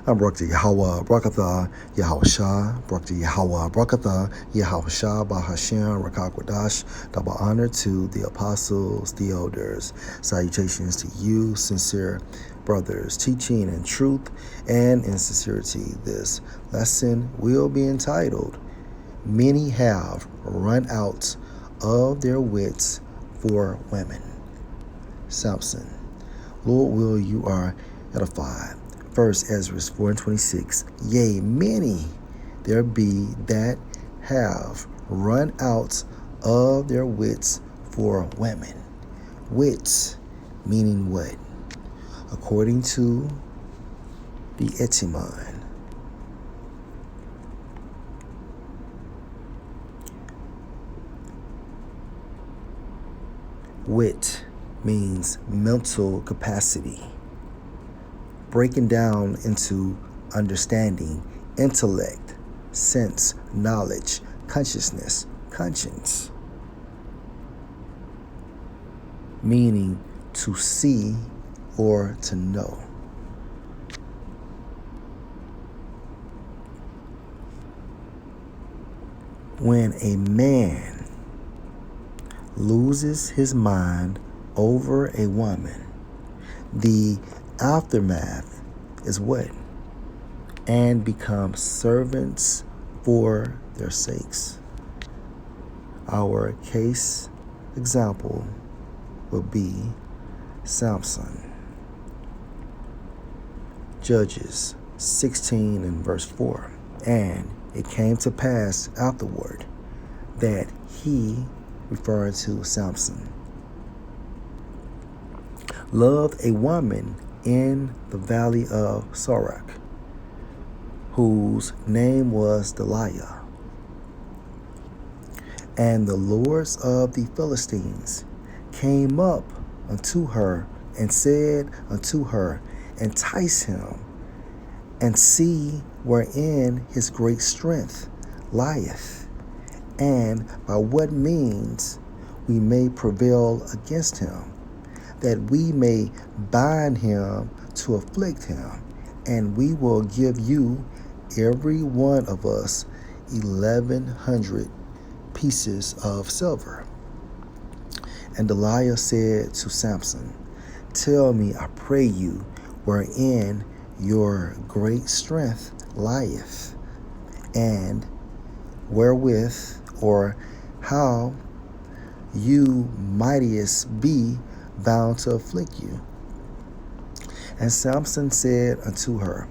Barak to Yahweh, Barakatha, Yahushua, Barak to Yahweh, Barakatha, Yahushua, Bahashem, Rakakwadash. Double honor to the apostles, the elders. Salutations to you, sincere brothers, teaching in truth and in sincerity. This lesson will be entitled, Many Have Run Out of Their Wits for Women. Samson. Lord, will you are edified. First Ezra 4:26. Yea, many there be that have run out of their wits for women. Wits meaning what? According to the etymon, wit means mental capacity, breaking down into understanding, intellect, sense, knowledge, consciousness, conscience, meaning to see or to know. When a man loses his mind over a woman, the aftermath is what? And become servants for their sakes. Our case example will be Samson. Judges 16 and verse 4. And it came to pass afterward that he, referring to Samson, loved a woman in the valley of Sorek, whose name was Delilah. And the lords of the Philistines came up unto her and said unto her, Entice him, and see wherein his great strength lieth, and by what means we may prevail against him, that we may bind him to afflict him, and we will give you, every one of us, 1,100 pieces of silver. And Delilah said to Samson, Tell me, I pray you, wherein your great strength lieth, and wherewith or how you mightiest be bound to afflict you. And Samson said unto her,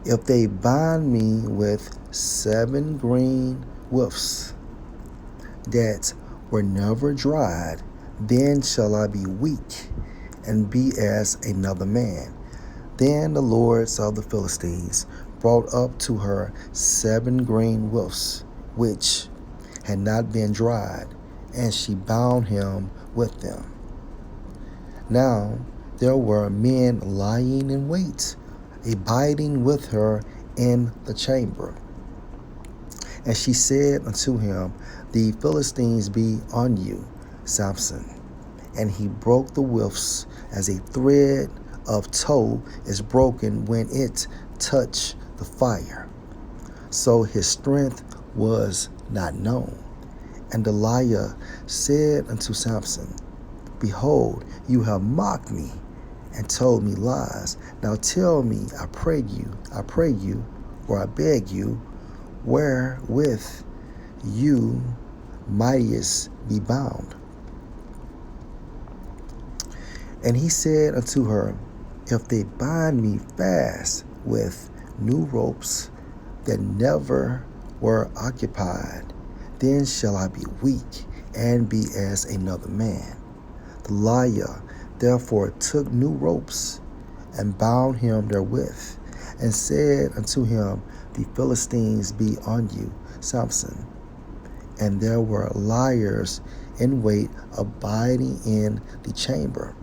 If they bind me with 7 green woofs that were never dried, then shall I be weak and be as another man. Then the lords of the Philistines brought up to her 7 green woofs, which had not been dried, and she bound him with them. Now there were men lying in wait, abiding with her in the chamber. And she said unto him, The Philistines be on you, Samson. And he broke the woofs as a thread of tow is broken when it touch the fire. So his strength was not known. And Delilah said unto Samson, Behold, you have mocked me and told me lies. Now tell me, I pray you, or I beg you, wherewith you mightiest be bound. And he said unto her, If they bind me fast with new ropes that never were occupied, then shall I be weak and be as another man. Delilah therefore took new ropes and bound him therewith, and said unto him, The Philistines be on you, Samson. And there were liars in wait abiding in the chamber,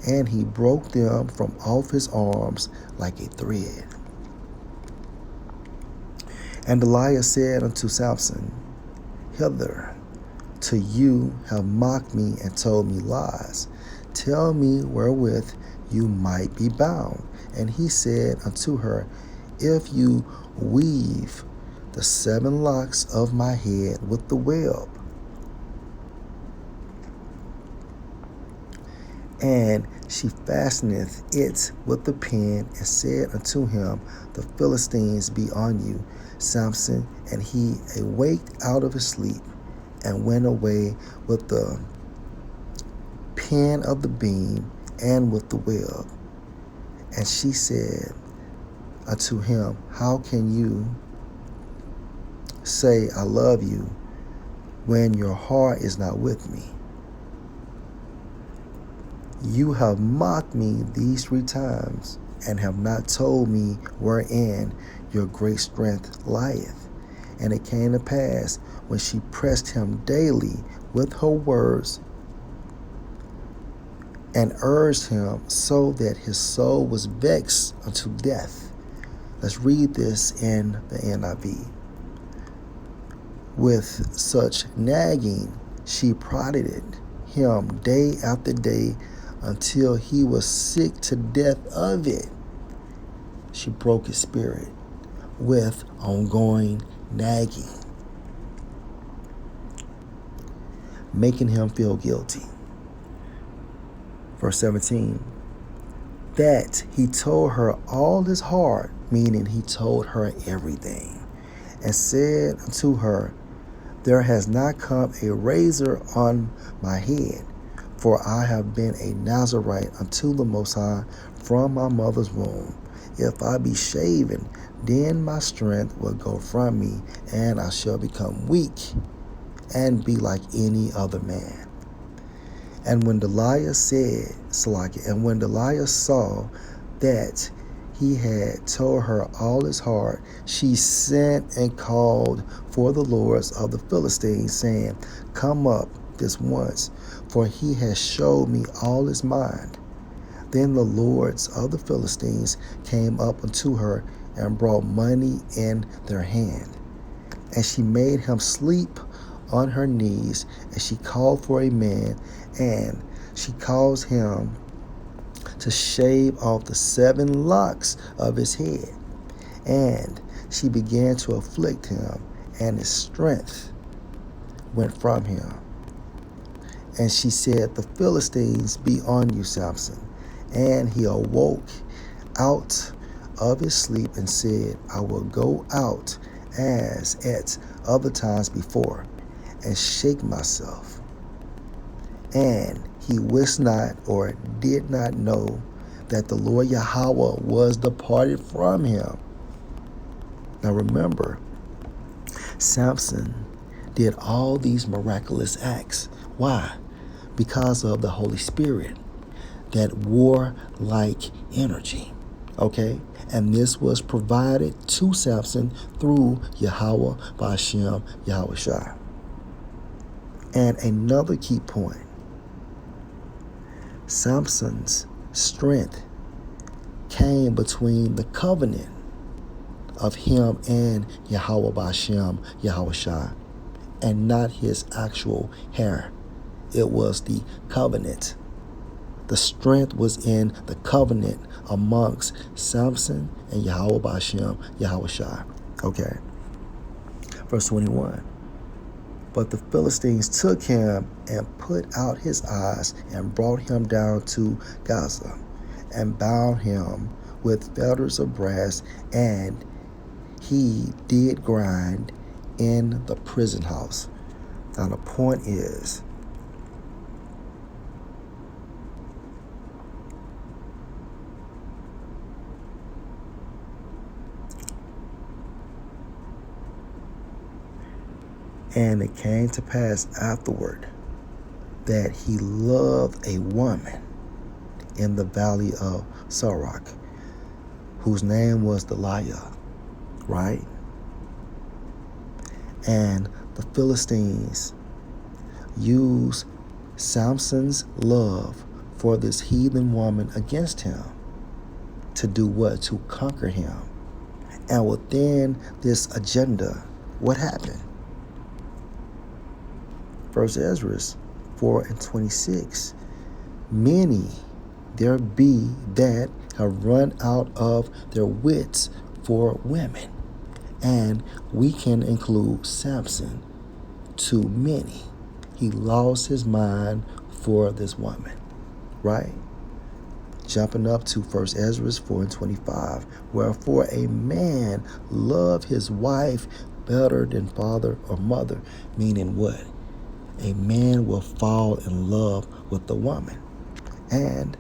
and he broke them from off his arms like a thread. And Delilah said unto Samson, Hither, to you have mocked me and told me lies. Tell me wherewith you might be bound, And he said unto her, If you weave the 7 locks of my head with the web, and she fasteneth it with the pin, and said unto him, The Philistines be on you, Samson. And he awaked out of his sleep, and went away with the pin of the beam and with the web. And she said unto him, How can you say, I love you, when your heart is not with me? You have mocked me these 3 times, and have not told me wherein your great strength lieth. And it came to pass, when she pressed him daily with her words, and urged him, so that his soul was vexed unto death. Let's read this in the NIV. With such nagging, she prodded him day after day, until he was sick to death of it. She broke his spirit with ongoing nagging, making him feel guilty. Verse 17, that he told her all his heart, meaning he told her everything, and said unto her, There has not come a razor on my head, for I have been a Nazarite unto the Most High from my mother's womb. If I be shaven, then my strength will go from me, and I shall become weak, and be like any other man. And when Delilah saw that he had told her all his heart, she sent and called for the lords of the Philistines, saying, Come up this once, for he has showed me all his mind. Then the lords of the Philistines came up unto her, and brought money in their hand. And she made him sleep on her knees, and she called for a man, and she caused him to shave off the 7 locks of his head. And she began to afflict him, and his strength went from him. And she said, The Philistines be on you, Samson. And he awoke out of his sleep, and said, I will go out as at other times before, and shake myself. And he wist not, or did not know, that the Lord Yahweh was departed from him. Now remember, Samson did all these miraculous acts. Why? Because of the Holy Spirit, that warlike energy. Okay? And this was provided to Samson through Yahweh Ba'ashem Yahushua. And another key point, Samson's strength came between the covenant of him and Yahweh Ba'ashem Yahushua, and not his actual hair. It was the covenant. The strength was in the covenant amongst Samson and Yahweh Ba'ashem Yahushua. Okay. Verse 21. But the Philistines took him and put out his eyes, and brought him down to Gaza, and bound him with fetters of brass, and he did grind in the prison house. Now the point is, and it came to pass afterward that he loved a woman in the valley of Sorok, whose name was Delilah, right? And the Philistines used Samson's love for this heathen woman against him to do what? To conquer him. And within this agenda, what happened? First Ezra 4:26. Many there be that have run out of their wits for women. And we can include Samson. Too many. He lost his mind for this woman, right? Jumping up to 1 Ezra 4:25. Wherefore a man love his wife better than father or mother. Meaning what? A man will fall in love with the woman. And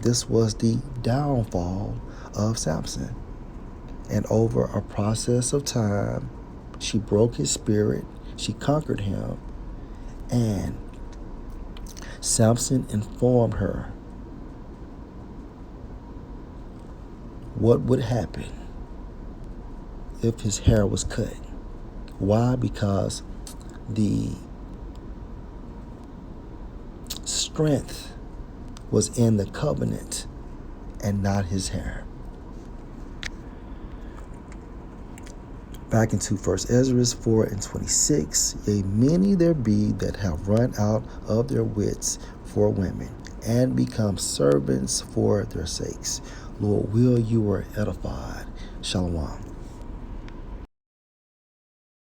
this was the downfall of Samson. And over a process of time, she broke his spirit, she conquered him, and Samson informed her what would happen if his hair was cut. Why? Because the strength was in the covenant and not his hair. Back into 1 Ezra 4:26, yea, many there be that have run out of their wits for women, and become servants for their sakes. Lord, will you are edified. Shalom.